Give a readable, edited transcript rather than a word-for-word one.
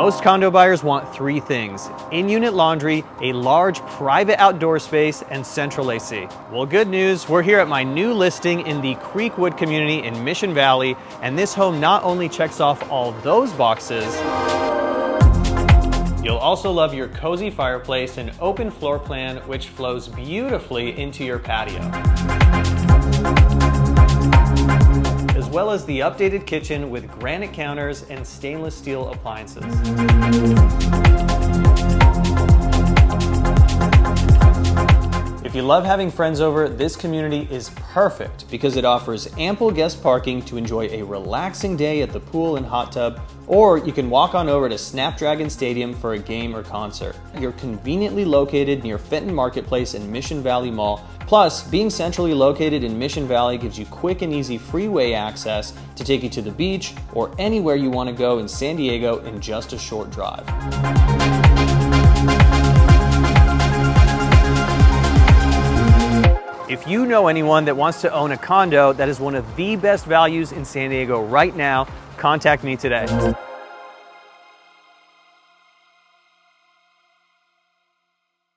Most condo buyers want three things: in-unit laundry, a large private outdoor space, and central AC. Well, good news, we're here at my new listing in the Creekwood community in Mission Valley, and this home not only checks off all those boxes, you'll also love your cozy fireplace and open floor plan, which flows beautifully into your patio, as well as the updated kitchen with granite counters and stainless steel appliances. If you love having friends over, this community is perfect because it offers ample guest parking to enjoy a relaxing day at the pool and hot tub, or you can walk on over to Snapdragon Stadium for a game or concert. You're conveniently located near Fenton Marketplace and Mission Valley Mall. Plus, being centrally located in Mission Valley gives you quick and easy freeway access to take you to the beach or anywhere you want to go in San Diego in just a short drive. If you know anyone that wants to own a condo that is one of the best values in San Diego right now, contact me today.